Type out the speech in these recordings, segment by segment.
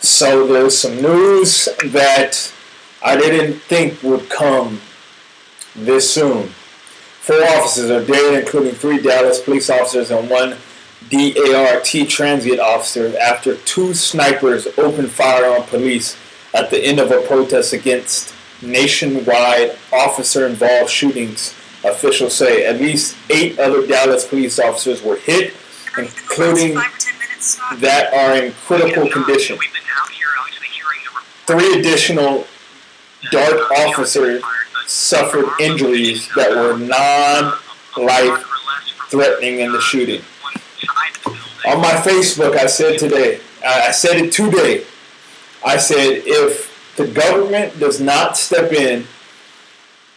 So there's some news that I didn't think would come this soon. Four officers are dead, including three Dallas police officers and one DART transient officer, after two snipers opened fire on police at the end of a protest against nationwide officer-involved shootings. Officials say at least 8 other Dallas police officers were hit, including that are in critical condition. 3 additional DART officers suffered injuries that were non-life threatening in the shooting. On my Facebook, I said today, I said it today, I said if the government does not step in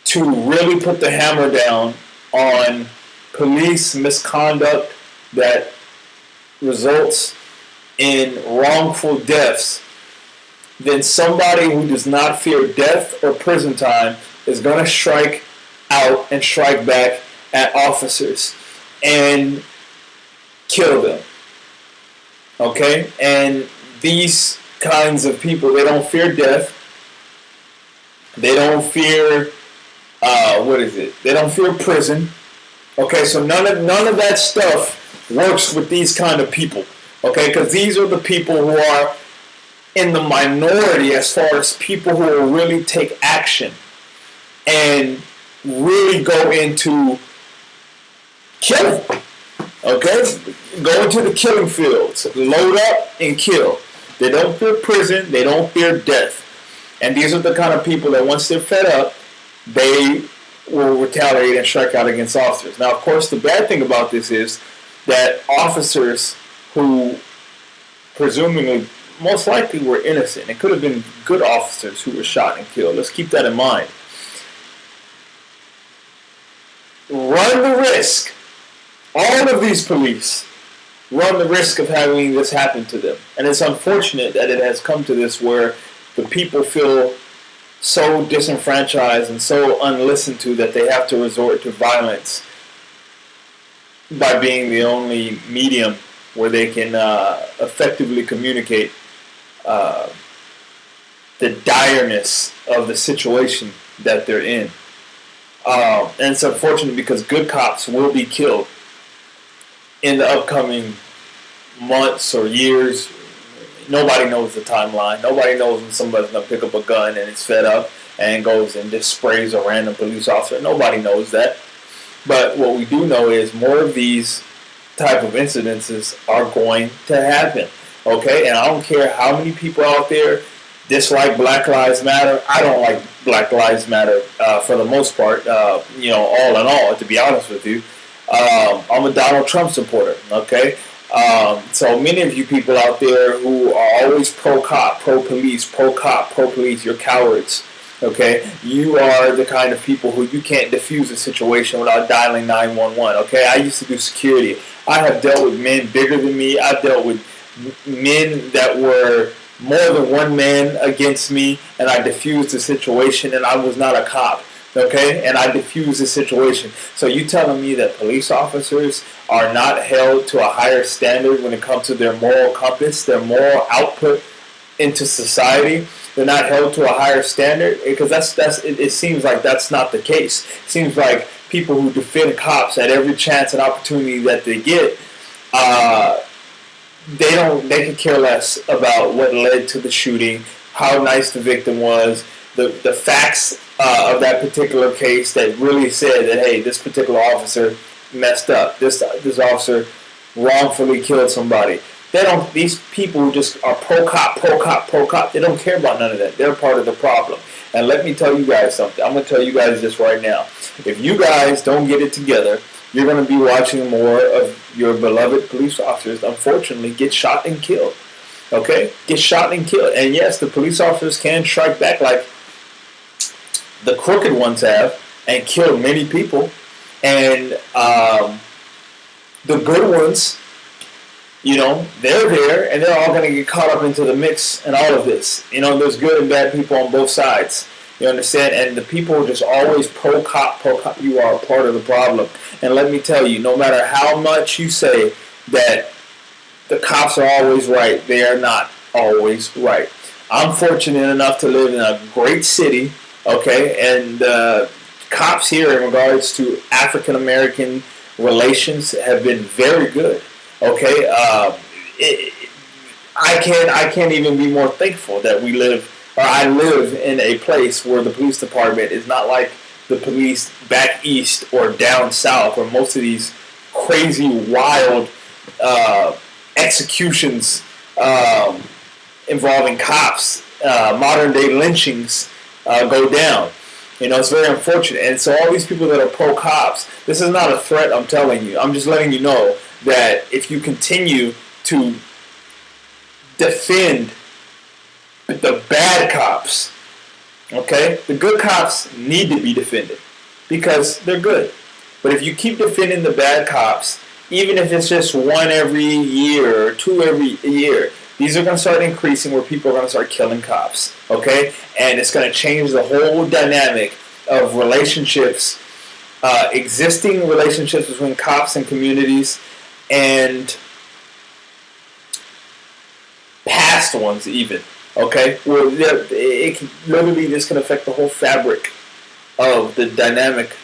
to really put the hammer down on police misconduct that results in wrongful deaths, then somebody who does not fear death or prison time is going to strike out and strike back at officers and kill them. Okay? And these kinds of people, they don't fear death. They don't fear, They don't fear prison. Okay, so none of that stuff works with these kind of people. Okay, because these are the people who are in the minority as far as people who will really take action and really go into killing. Okay? Go into the killing fields. Load up and kill. They don't fear prison. They don't fear death. And these are the kind of people that once they're fed up, they will retaliate and strike out against officers. Now, of course, the bad thing about this is that officers who presumably most likely were innocent, it could have been good officers who were shot and killed. Let's keep that in mind. Run the risk. All of these police run the risk of having this happen to them. And it's unfortunate that it has come to this where the people feel so disenfranchised and so unlistened to that they have to resort to violence by being the only medium where they can effectively communicate the direness of the situation that they're in. And it's unfortunate because good cops will be killed in the upcoming months or years. Nobody knows the timeline. Nobody knows when somebody's going to pick up a gun and is fed up and goes and just sprays a random police officer. Nobody knows that. But what we do know is more of these type of incidences are going to happen. Okay? And I don't care how many people out there dislike Black Lives Matter. I don't like Black Lives Matter for the most part, all in all, to be honest with you. I'm a Donald Trump supporter, okay? So many of you people out there who are always pro-cop, pro-police, pro-cop, pro-police, you're cowards, okay? You are the kind of people who you can't diffuse a situation without dialing 911, okay? I used to do security. I have dealt with men bigger than me. I've dealt with men that were more than one man against me, and I diffused the situation, and I was not a cop. Okay, and I diffuse the situation. So you telling me that police officers are not held to a higher standard when it comes to their moral compass, their moral output into society? They're not held to a higher standard? Because it seems like that's not the case. It seems like people who defend cops at every chance and opportunity that they get, they could care less about what led to the shooting, how nice the victim was, the facts of that particular case that really said that, hey, this particular officer messed up. This officer wrongfully killed somebody. These people who just are pro-cop, pro-cop, pro-cop, they don't care about none of that. They're part of the problem. And let me tell you guys something. I'm going to tell you guys this right now. If you guys don't get it together, you're going to be watching more of your beloved police officers, unfortunately, get shot and killed. Okay? Get shot and killed. And yes, the police officers can strike back like the crooked ones have and killed many people. And the good ones, they're there and they're all going to get caught up into the mix and all of this. There's good and bad people on both sides. You understand? And the people who are just always pro-cop, you are a part of the problem. And let me tell you, no matter how much you say that the cops are always right, they are not. always right. I'm fortunate enough to live in a great city, okay, and cops here in regards to African American relations have been very good, okay. I can't even be more thankful that I live in a place where the police department is not like the police back east or down south, where most of these crazy, wild executions involving cops, modern day lynchings go down. It's very unfortunate. And so all these people that are pro-cops, this is not a threat, I'm telling you. I'm just letting you know that if you continue to defend the bad cops, okay? The good cops need to be defended because they're good. But if you keep defending the bad cops, even if it's just one every year or two every year, these are going to start increasing where people are going to start killing cops, okay? And it's going to change the whole dynamic of relationships, existing relationships between cops and communities, and past ones even, okay? Well, it can, literally, this can affect the whole fabric of the dynamic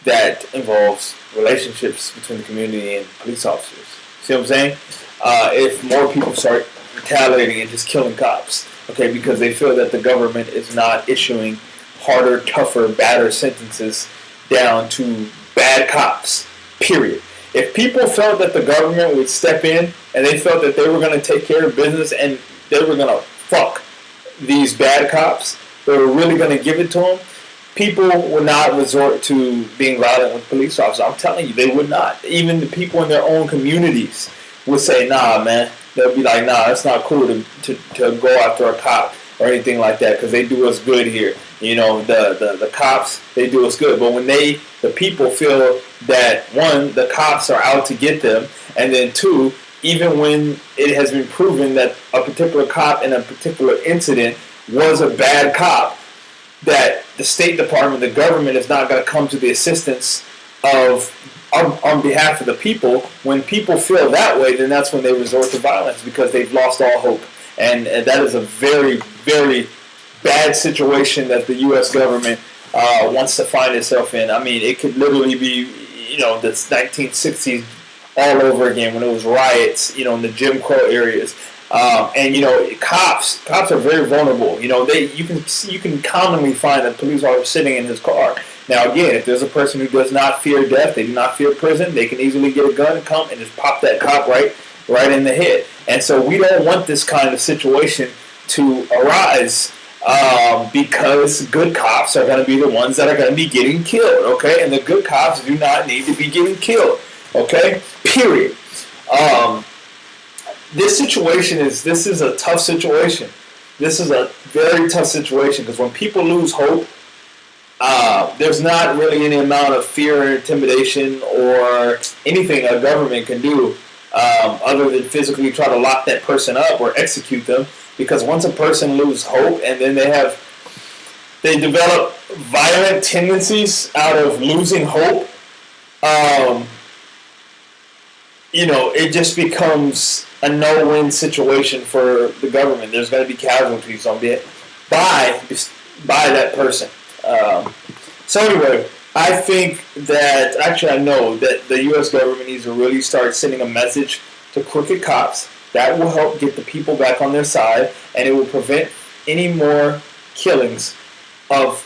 that involves relationships between the community and police officers. See what I'm saying? If more people start retaliating and just killing cops, okay, because they feel that the government is not issuing harder, tougher, badder sentences down to bad cops, period. If people felt that the government would step in and they felt that they were going to take care of business and they were going to fuck these bad cops, they were really going to give it to them, people would not resort to being violent with police officers. I'm telling you, they would not. Even the people in their own communities would say, nah, man. They'll be like, nah, it's not cool to go after a cop or anything like that because they do us good here. The cops, they do us good. But when the people feel that, one, the cops are out to get them, and then two, even when it has been proven that a particular cop in a particular incident was a bad cop, that the State Department, the government, is not going to come to the assistance of on behalf of the people. When people feel that way, then that's when they resort to violence because they've lost all hope. And that is a very, very bad situation that the U.S. government wants to find itself in. I mean, it could literally be, the 1960s all over again when it was riots, in the Jim Crow areas. And cops are very vulnerable. You can commonly find a police officer sitting in his car. Now, again, if there's a person who does not fear death, they do not fear prison, they can easily get a gun and come and just pop that cop right in the head. And so we don't want this kind of situation to arise because good cops are going to be the ones that are going to be getting killed, okay? And the good cops do not need to be getting killed, okay? Period. This is a tough situation. This is a very tough situation because when people lose hope, there's not really any amount of fear or intimidation or anything a government can do other than physically try to lock that person up or execute them. Because once a person loses hope and then they develop violent tendencies out of losing hope, it just becomes a no-win situation for the government. There's going to be casualties by that person. So anyway, I think that, actually I know that the U.S. government needs to really start sending a message to crooked cops. That will help get the people back on their side, and it will prevent any more killings of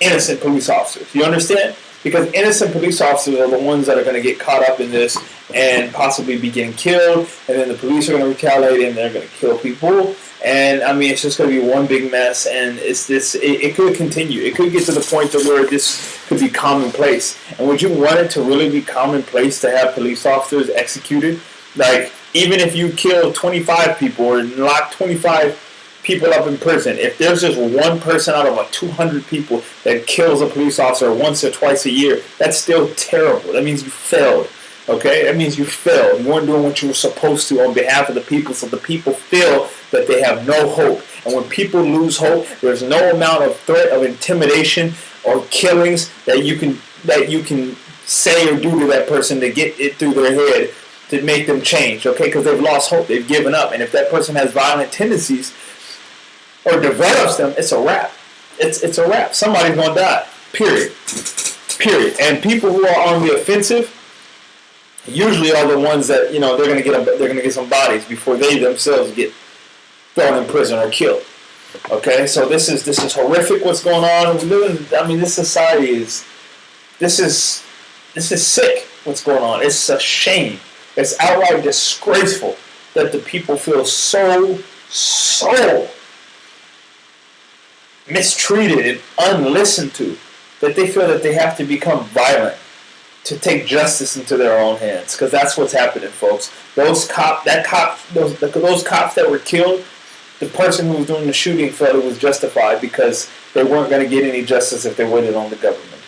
innocent police officers. You understand? Because innocent police officers are the ones that are going to get caught up in this and possibly be getting killed, and then the police are going to retaliate and they're going to kill people. And I mean, it's just going to be one big mess, and it could continue. It could get to the point to where this could be commonplace. And would you want it to really be commonplace to have police officers executed? Like, even if you kill 25 people or lock 25 people up in prison, if there's just one person out of 200 people that kills a police officer once or twice a year, that's still terrible. That means you failed. Okay? That means you failed. You weren't doing what you were supposed to on behalf of the people, so the people feel that they have no hope. And when people lose hope, there's no amount of threat of intimidation or killings that you can say or do to that person to get it through their head to make them change, okay? Because they've lost hope, they've given up. And if that person has violent tendencies or develops them, it's a wrap. It's a wrap. Somebody's going to die, period. Period. And people who are on the offensive usually are the ones that, they're going to get some bodies before they themselves get thrown in prison or killed. Okay, so this is horrific. What's going on? This society is sick. What's going on? It's a shame. It's outright disgraceful that the people feel so mistreated and unlistened to that they feel that they have to become violent to take justice into their own hands. Because that's what's happening, folks. Those cops that were killed, the person who was doing the shooting felt it was justified because they weren't going to get any justice if they waited on the government.